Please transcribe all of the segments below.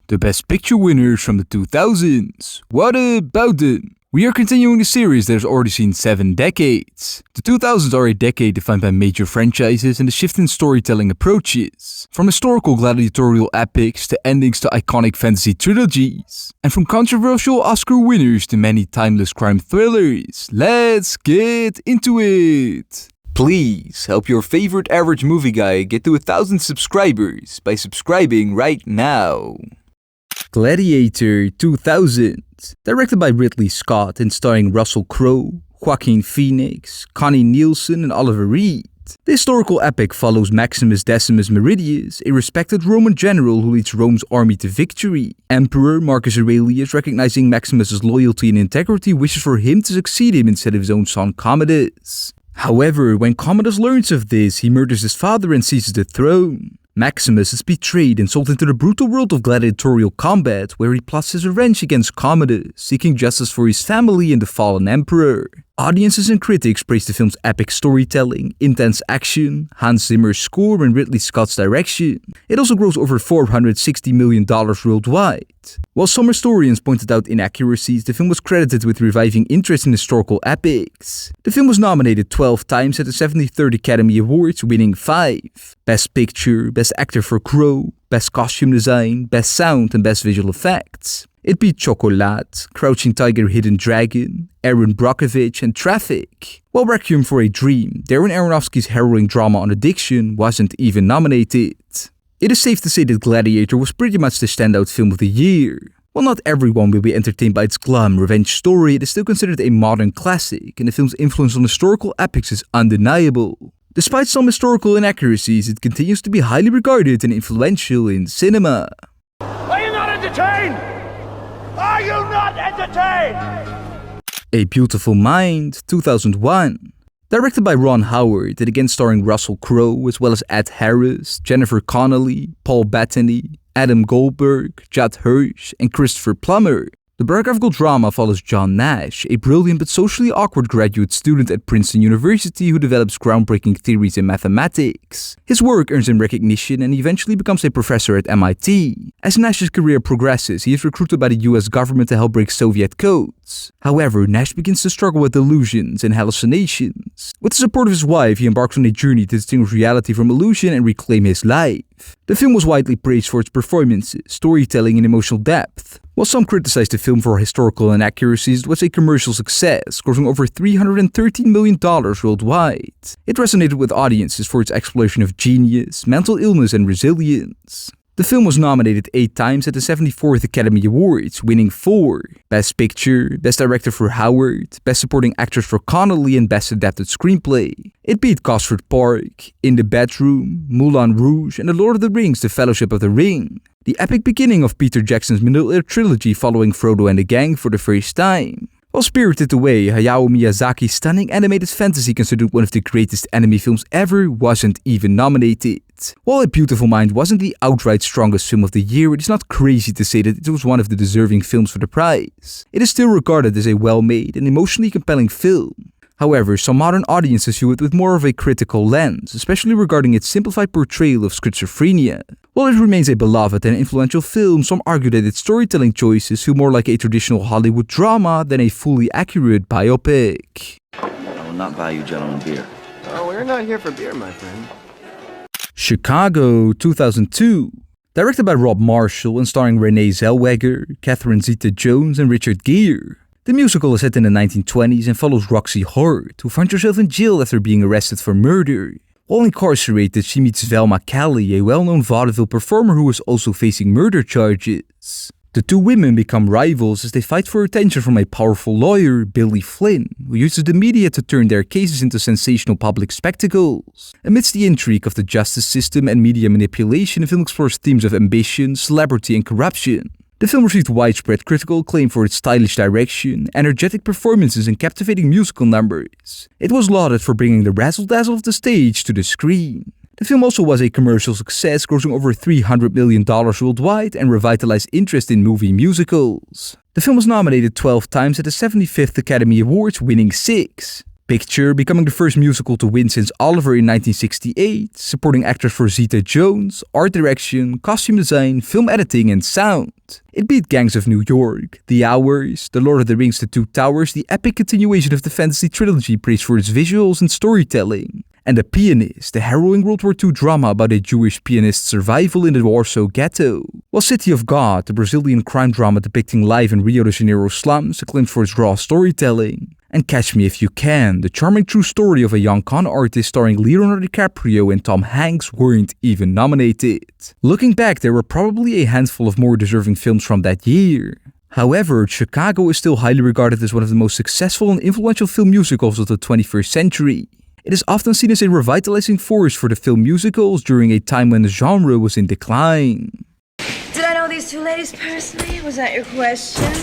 the Best Picture winners from the 2000s. What about them? We are continuing the series that has already seen 7 decades. The 2000s are a decade defined by major franchises and a shift in storytelling approaches. From historical gladiatorial epics to endings to iconic fantasy trilogies. And from controversial Oscar winners to many timeless crime thrillers. Let's get into it! Please help your favorite average movie guy get to 1,000 subscribers by subscribing right now. Gladiator 2000, directed by Ridley Scott and starring Russell Crowe, Joaquin Phoenix, Connie Nielsen and Oliver Reed. The historical epic follows Maximus Decimus Meridius, a respected Roman general who leads Rome's army to victory. Emperor Marcus Aurelius, recognizing Maximus's loyalty and integrity, wishes for him to succeed him instead of his own son Commodus. However, when Commodus learns of this, he murders his father and seizes the throne. Maximus is betrayed and sold into the brutal world of gladiatorial combat, where he plots his revenge against Commodus, seeking justice for his family and the fallen emperor. Audiences and critics praise the film's epic storytelling, intense action, Hans Zimmer's score and Ridley Scott's direction. It also grossed over $460 million worldwide. While some historians pointed out inaccuracies, the film was credited with reviving interest in historical epics. The film was nominated 12 times at the 73rd Academy Awards, winning 5. Best Picture, Best Actor for Crowe, Best Costume Design, Best Sound and Best Visual Effects. It beat Chocolat, Crouching Tiger, Hidden Dragon, Aaron Brockovich and Traffic. While Requiem for a Dream, Darren Aronofsky's harrowing drama on addiction, wasn't even nominated. It is safe to say that Gladiator was pretty much the standout film of the year. While not everyone will be entertained by its glum revenge story, it is still considered a modern classic, and the film's influence on historical epics is undeniable. Despite some historical inaccuracies, it continues to be highly regarded and influential in cinema. Are you not entertained? Are you not entertained? A Beautiful Mind, 2001. Directed by Ron Howard and again starring Russell Crowe as well as Ed Harris, Jennifer Connelly, Paul Bettany, Adam Goldberg, Judd Hirsch and Christopher Plummer. The biographical drama follows John Nash, a brilliant but socially awkward graduate student at Princeton University who develops groundbreaking theories in mathematics. His work earns him recognition and he eventually becomes a professor at MIT. As Nash's career progresses, he is recruited by the US government to help break Soviet codes. However, Nash begins to struggle with delusions and hallucinations. With the support of his wife, he embarks on a journey to distinguish reality from illusion and reclaim his life. The film was widely praised for its performances, storytelling and emotional depth. While some criticized the film for historical inaccuracies, it was a commercial success, grossing over $313 million worldwide. It resonated with audiences for its exploration of genius, mental illness and resilience. The film was nominated 8 times at the 74th Academy Awards, winning 4. Best Picture, Best Director for Howard, Best Supporting Actress for Connelly and Best Adapted Screenplay. It beat Gosford Park, In the Bedroom, Moulin Rouge and The Lord of the Rings, The Fellowship of the Ring. The epic beginning of Peter Jackson's Middle-earth trilogy following Frodo and the gang for the first time. While Spirited Away, Hayao Miyazaki's stunning animated fantasy considered one of the greatest anime films ever, wasn't even nominated. While A Beautiful Mind wasn't the outright strongest film of the year, it is not crazy to say that it was one of the deserving films for the prize. It is still regarded as a well-made and emotionally compelling film. However, some modern audiences view it with more of a critical lens, especially regarding its simplified portrayal of schizophrenia. While it remains a beloved and influential film, some argue that its storytelling choices feel more like a traditional Hollywood drama than a fully accurate biopic. I will not buy you gentlemen beer. Oh, we're not here for beer, my friend. Chicago 2002. Directed by Rob Marshall and starring Renee Zellweger, Catherine Zeta-Jones and Richard Gere. The musical is set in the 1920s and follows Roxy Hart, who finds herself in jail after being arrested for murder. While incarcerated, she meets Velma Kelly, a well-known vaudeville performer who is also facing murder charges. The two women become rivals as they fight for attention from a powerful lawyer, Billy Flynn, who uses the media to turn their cases into sensational public spectacles. Amidst the intrigue of the justice system and media manipulation, the film explores themes of ambition, celebrity and corruption. The film received widespread critical acclaim for its stylish direction, energetic performances and captivating musical numbers. It was lauded for bringing the razzle-dazzle of the stage to the screen. The film also was a commercial success, grossing over $300 million worldwide and revitalized interest in movie musicals. The film was nominated 12 times at the 75th Academy Awards, winning 6. Picture, becoming the first musical to win since Oliver in 1968, supporting actors for Zeta-Jones, art direction, costume design, film editing and sound. It beat Gangs of New York, The Hours, The Lord of the Rings: The Two Towers, the epic continuation of the fantasy trilogy praised for its visuals and storytelling. And The Pianist, the harrowing World War II drama about a Jewish pianist's survival in the Warsaw ghetto. While City of God, the Brazilian crime drama depicting life in Rio de Janeiro slums, acclaimed for its raw storytelling. And Catch Me If You Can, the charming true story of a young con artist starring Leonardo DiCaprio and Tom Hanks, weren't even nominated. Looking back, there were probably a handful of more deserving films from that year. However, Chicago is still highly regarded as one of the most successful and influential film musicals of the 21st century. It is often seen as a revitalizing force for the film musicals during a time when the genre was in decline. Did I know these two ladies personally? Was that your question?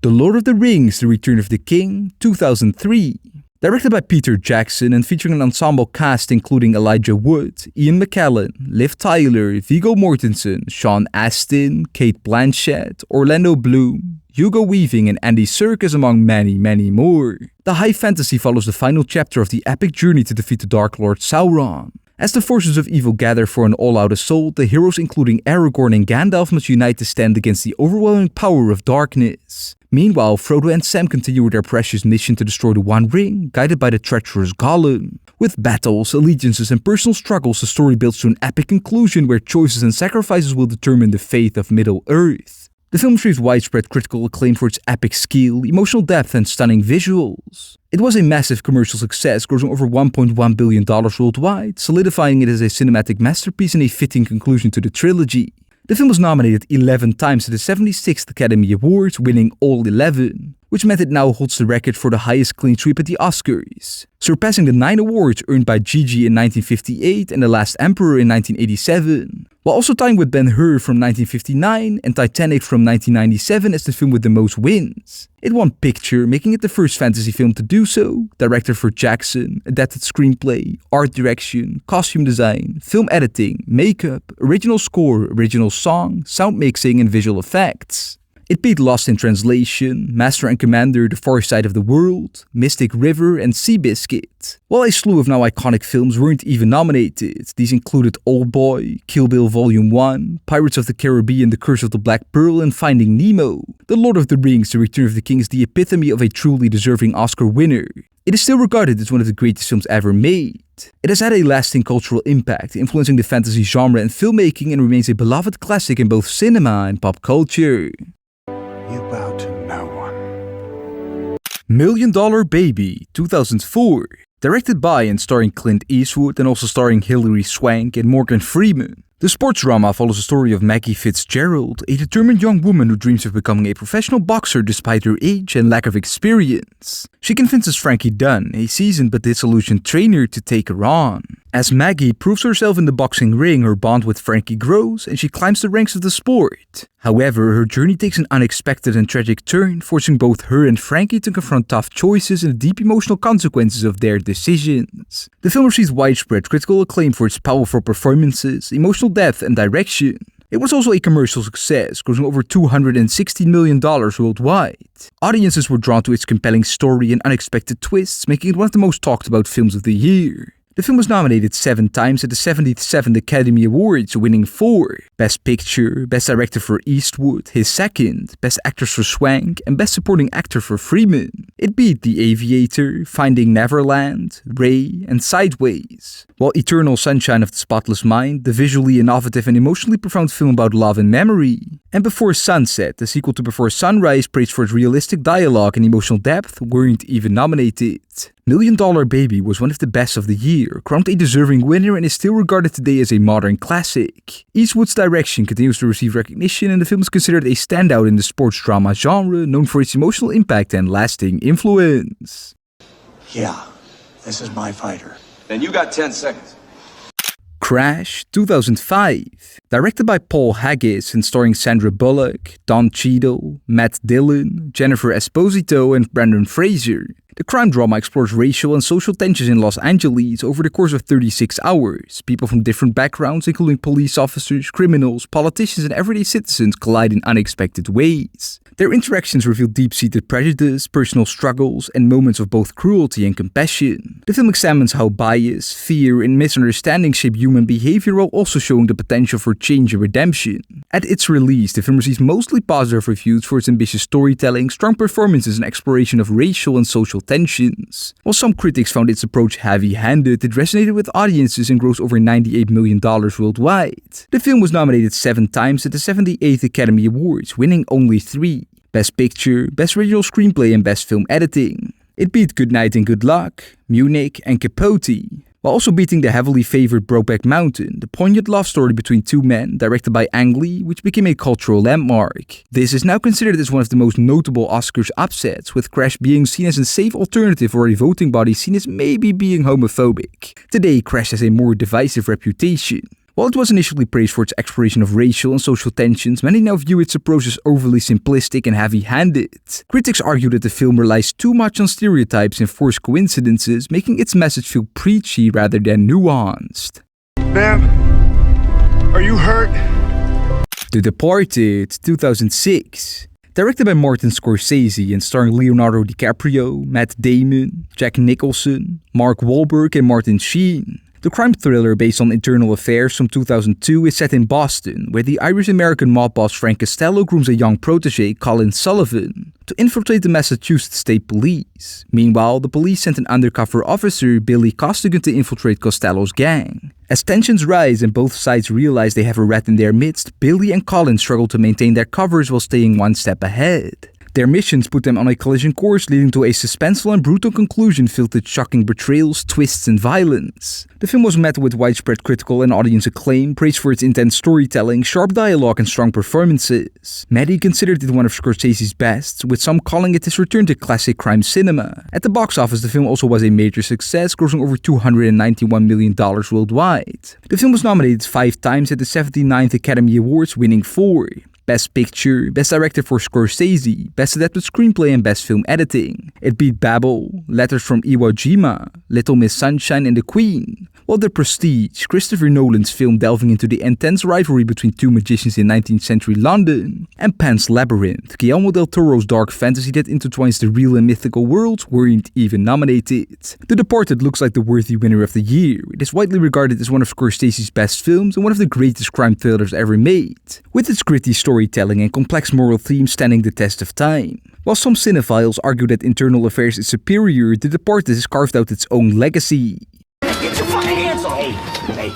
The Lord of the Rings: The Return of the King, 2003. Directed by Peter Jackson and featuring an ensemble cast including Elijah Wood, Ian McKellen, Liv Tyler, Viggo Mortensen, Sean Astin, Cate Blanchett, Orlando Bloom, Hugo Weaving and Andy Serkis among many more. The high fantasy follows the final chapter of the epic journey to defeat the Dark Lord Sauron. As the forces of evil gather for an all-out assault, the heroes including Aragorn and Gandalf must unite to stand against the overwhelming power of darkness. Meanwhile, Frodo and Sam continue with their precious mission to destroy the One Ring, guided by the treacherous Gollum. With battles, allegiances and personal struggles, the story builds to an epic conclusion where choices and sacrifices will determine the fate of Middle-earth. The film received widespread critical acclaim for its epic skill, emotional depth and stunning visuals. It was a massive commercial success, grossing over $1.1 billion worldwide, solidifying it as a cinematic masterpiece and a fitting conclusion to the trilogy. The film was nominated 11 times at the 76th Academy Awards, winning all 11, which meant it now holds the record for the highest clean sweep at the Oscars, surpassing the 9 awards earned by Gigi in 1958 and The Last Emperor in 1987, while also tying with Ben-Hur from 1959 and Titanic from 1997 as the film with the most wins. It won Picture, making it the first fantasy film to do so, director for Jackson, adapted screenplay, art direction, costume design, film editing, makeup, original score, original song, sound mixing and visual effects. It beat Lost in Translation, Master and Commander, The Far Side of the World, Mystic River, and Seabiscuit. While a slew of now iconic films weren't even nominated, these included Oldboy, Kill Bill Volume 1, Pirates of the Caribbean, The Curse of the Black Pearl, and Finding Nemo. The Lord of the Rings: The Return of the King is the epitome of a truly deserving Oscar winner. It is still regarded as one of the greatest films ever made. It has had a lasting cultural impact, influencing the fantasy genre and filmmaking, and remains a beloved classic in both cinema and pop culture. You bow to no one. $1 Million Baby, 2004. Directed by and starring Clint Eastwood and also starring Hilary Swank and Morgan Freeman. The sports drama follows the story of Maggie Fitzgerald, a determined young woman who dreams of becoming a professional boxer despite her age and lack of experience. She convinces Frankie Dunn, a seasoned but disillusioned trainer, to take her on. As Maggie proves herself in the boxing ring, her bond with Frankie grows and she climbs the ranks of the sport. However, her journey takes an unexpected and tragic turn, forcing both her and Frankie to confront tough choices and the deep emotional consequences of their decisions. The film received widespread critical acclaim for its powerful performances, emotional depth, and direction. It was also a commercial success, grossing over $260 million worldwide. Audiences were drawn to its compelling story and unexpected twists, making it one of the most talked about films of the year. The film was nominated 7 times at the 77th Academy Awards, winning 4. Best Picture, Best Director for Eastwood, his second, Best Actress for Swank, and Best Supporting Actor for Freeman. It beat The Aviator, Finding Neverland, Ray, and Sideways. While Eternal Sunshine of the Spotless Mind, the visually innovative and emotionally profound film about love and memory. And Before Sunset, the sequel to Before Sunrise, praised for its realistic dialogue and emotional depth, weren't even nominated. $1 Million Baby was one of the best of the year, crowned a deserving winner, and is still regarded today as a modern classic. Eastwood's direction continues to receive recognition, and the film is considered a standout in the sports drama genre, known for its emotional impact and lasting influence. Yeah, this is my fighter. Then you got 10 seconds. Crash, 2005. Directed by Paul Haggis and starring Sandra Bullock, Don Cheadle, Matt Dillon, Jennifer Esposito, and Brendan Fraser. The crime drama explores racial and social tensions in Los Angeles over the course of 36 hours. People from different backgrounds, including police officers, criminals, politicians, and everyday citizens, collide in unexpected ways. Their interactions reveal deep-seated prejudice, personal struggles, and moments of both cruelty and compassion. The film examines how bias, fear, and misunderstanding shape human behavior while also showing the potential for change and redemption. At its release, the film received mostly positive reviews for its ambitious storytelling, strong performances, and exploration of racial and social tensions. While some critics found its approach heavy-handed, it resonated with audiences and grossed over $98 million worldwide. The film was nominated 7 times at the 78th Academy Awards, winning only 3. Best Picture, Best Original Screenplay, and Best Film Editing. It beat Good Night and Good Luck, Munich, and Capote, while also beating the heavily favored Brokeback Mountain, the poignant love story between two men, directed by Ang Lee, which became a cultural landmark. This is now considered as one of the most notable Oscars upsets, with Crash being seen as a safe alternative for a voting body seen as maybe being homophobic. Today, Crash has a more divisive reputation. While it was initially praised for its exploration of racial and social tensions, many now view its approach as overly simplistic and heavy-handed. Critics argue that the film relies too much on stereotypes and forced coincidences, making its message feel preachy rather than nuanced. Ma'am, are you hurt? The Departed, 2006. Directed by Martin Scorsese and starring Leonardo DiCaprio, Matt Damon, Jack Nicholson, Mark Wahlberg, and Martin Sheen. The crime thriller based on internal affairs from 2002 is set in Boston, where the Irish-American mob boss Frank Costello grooms a young protege, Colin Sullivan, to infiltrate the Massachusetts State Police. Meanwhile, the police sent an undercover officer, Billy Costigan, to infiltrate Costello's gang. As tensions rise and both sides realize they have a rat in their midst, Billy and Colin struggle to maintain their covers while staying one step ahead. Their missions put them on a collision course, leading to a suspenseful and brutal conclusion filled with shocking betrayals, twists, and violence. The film was met with widespread critical and audience acclaim, praised for its intense storytelling, sharp dialogue, and strong performances. Many considered it one of Scorsese's best, with some calling it his return to classic crime cinema. At the box office, the film also was a major success, grossing over $291 million worldwide. The film was nominated 5 times at the 79th Academy Awards, winning 4. Best Picture, Best Director for Scorsese, Best Adapted Screenplay, and Best Film Editing. It beat Babel, Letters from Iwo Jima, Little Miss Sunshine, and The Queen. While The Prestige, Christopher Nolan's film delving into the intense rivalry between two magicians in 19th century London, and Pan's Labyrinth, Guillermo del Toro's dark fantasy that intertwines the real and mythical worlds, weren't even nominated. The Departed looks like the worthy winner of the year. It is widely regarded as one of Scorsese's best films and one of the greatest crime thrillers ever made, with its gritty storytelling and complex moral themes standing the test of time. While some cinephiles argue that Internal Affairs is superior, The Departed has carved out its own legacy. Get your fucking hands off! Hey.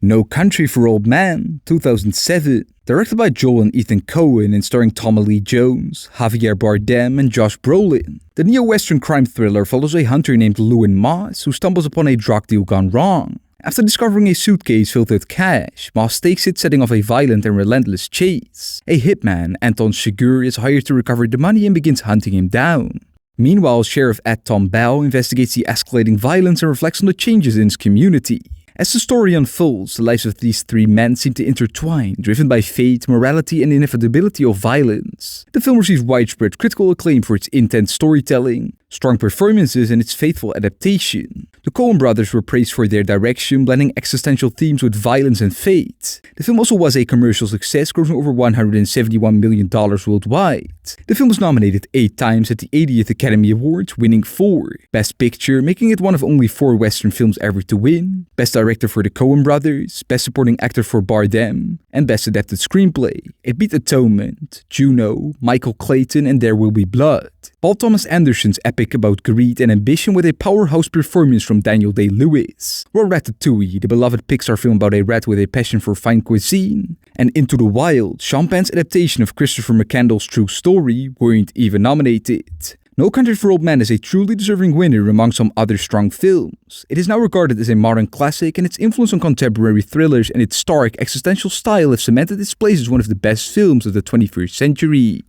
No Country for Old Men, 2007. Directed by Joel and Ethan Coen and starring Tommy Lee Jones, Javier Bardem, and Josh Brolin. The neo-western crime thriller follows a hunter named Lewin Moss who stumbles upon a drug deal gone wrong. After discovering a suitcase filled with cash, Moss takes it, setting off a violent and relentless chase. A hitman, Anton Chigurh, is hired to recover the money and begins hunting him down. Meanwhile, Sheriff Ed Tom Bell investigates the escalating violence and reflects on the changes in his community. As the story unfolds, the lives of these 3 men seem to intertwine, driven by fate, morality, and inevitability of violence. The film received widespread critical acclaim for its intense storytelling, strong performances, and its faithful adaptation. The Coen brothers were praised for their direction, blending existential themes with violence and fate. The film also was a commercial success, grossing over $171 million worldwide. The film was nominated 8 times at the 80th Academy Awards, winning 4. Best Picture, making it one of only 4 Western films ever to win. Best Director for the Coen brothers, Best Supporting Actor for Bardem, and Best Adapted Screenplay. It beat Atonement, Juno, Michael Clayton, and There Will Be Blood. Paul Thomas Anderson's epic about greed and ambition with a powerhouse performance from Daniel Day-Lewis. While Ratatouille, the beloved Pixar film about a rat with a passion for fine cuisine, and Into the Wild, Sean Penn's adaptation of Christopher McCandless's true story, weren't even nominated. No Country for Old Men is a truly deserving winner among some other strong films. It is now regarded as a modern classic, and its influence on contemporary thrillers and its stark existential style have cemented its place as one of the best films of the 21st century.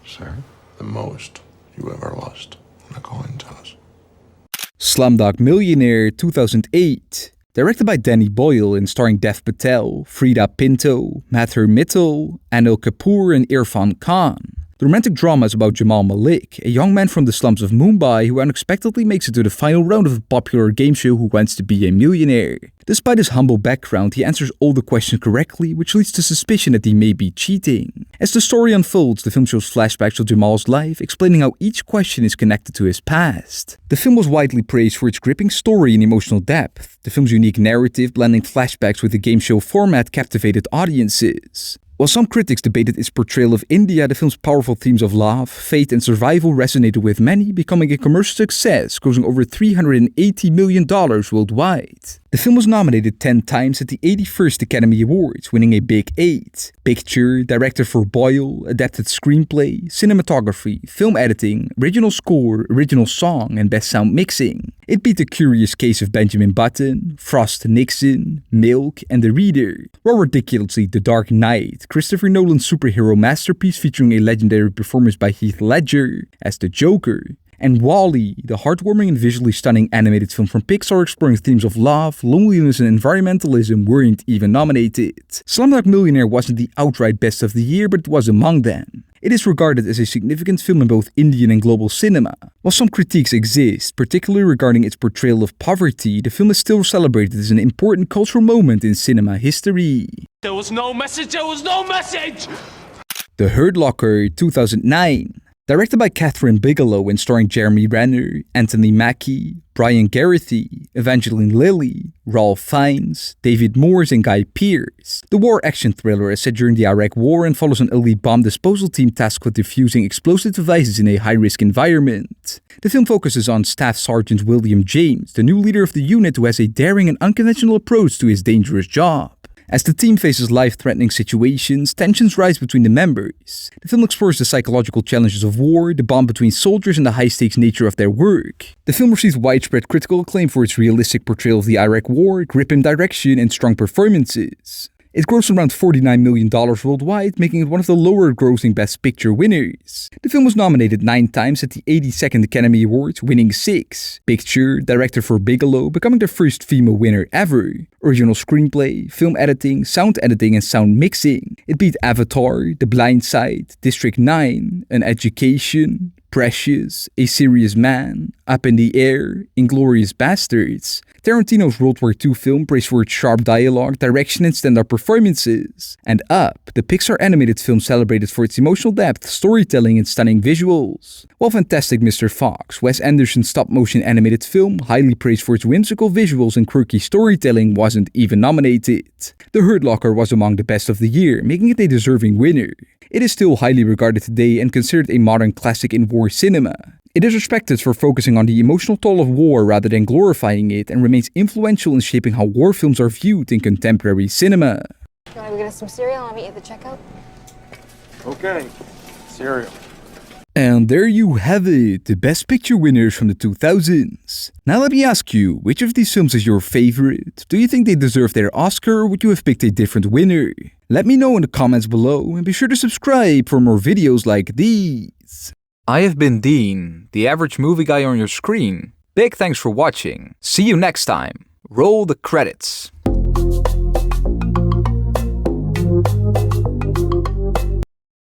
Sir, the most you ever lost on a coin toss. Slumdog Millionaire, 2008. Directed by Danny Boyle and starring Dev Patel, Frida Pinto, Mathur Mittal, Anil Kapoor, and Irfan Khan. The romantic drama is about Jamal Malik, a young man from the slums of Mumbai who unexpectedly makes it to the final round of a popular game show Who Wants to Be a Millionaire. Despite his humble background, he answers all the questions correctly, which leads to suspicion that he may be cheating. As the story unfolds, the film shows flashbacks of Jamal's life, explaining how each question is connected to his past. The film was widely praised for its gripping story and emotional depth. The film's unique narrative, blending flashbacks with the game show format, captivated audiences. While some critics debated its portrayal of India, the film's powerful themes of love, fate, and survival resonated with many, becoming a commercial success, grossing over $380 million worldwide. The film was nominated 10 times at the 81st Academy Awards, winning a Big 8. Picture, director for Boyle, adapted screenplay, cinematography, film editing, original score, original song, and best sound mixing. It beat The Curious Case of Benjamin Button, Frost Nixon, Milk, and The Reader. Or ridiculously, The Dark Knight, Christopher Nolan's superhero masterpiece featuring a legendary performance by Heath Ledger as the Joker. And Wall-E, the heartwarming and visually stunning animated film from Pixar exploring themes of love, loneliness, and environmentalism, weren't even nominated. Slumdog Millionaire wasn't the outright best of the year, but it was among them. It is regarded as a significant film in both Indian and global cinema. While some critiques exist, particularly regarding its portrayal of poverty, the film is still celebrated as an important cultural moment in cinema history. There was no message, there was no message! The Hurt Locker, 2009. Directed by Catherine Bigelow and starring Jeremy Renner, Anthony Mackie, Brian Geraghty, Evangeline Lilly, Ralph Fiennes, David Morse, and Guy Pearce. The war action thriller is set during the Iraq War and follows an elite bomb disposal team tasked with defusing explosive devices in a high-risk environment. The film focuses on Staff Sergeant William James, the new leader of the unit who has a daring and unconventional approach to his dangerous job. As the team faces life-threatening situations, tensions rise between the members. The film explores the psychological challenges of war, the bond between soldiers, and the high-stakes nature of their work. The film received widespread critical acclaim for its realistic portrayal of the Iraq War, gripping direction, and strong performances. It grossed around $49 million worldwide, making it one of the lower-grossing Best Picture winners. The film was nominated 9 times at the 82nd Academy Awards, winning 6. Picture, director for Bigelow, becoming the first female winner ever. Original screenplay, film editing, and sound mixing. It beat Avatar, The Blind Side, District 9, An Education, Precious, A Serious Man, Up in the Air, Inglourious Basterds. Tarantino's World War II film praised for its sharp dialogue, direction, and stand-up performances. And Up, the Pixar animated film celebrated for its emotional depth, storytelling, and stunning visuals. While Fantastic Mr. Fox, Wes Anderson's stop-motion animated film, highly praised for its whimsical visuals and quirky storytelling, wasn't even nominated. The Hurt Locker was among the best of the year, making it a deserving winner. It is still highly regarded today and considered a modern classic in war cinema. It is respected for focusing on the emotional toll of war rather than glorifying it, and remains influential in shaping how war films are viewed in contemporary cinema. You want to go get us some cereal? I'll meet you at the checkout. Okay. Cereal. And there you have it, the Best Picture winners from the 2000s. Now let me ask you, which of these films is your favorite? Do you think they deserve their Oscar, or would you have picked a different winner? Let me know in the comments below, and be sure to subscribe for more videos like these. I have been Dean, the average movie guy on your screen. Big thanks for watching. See you next time. Roll the credits.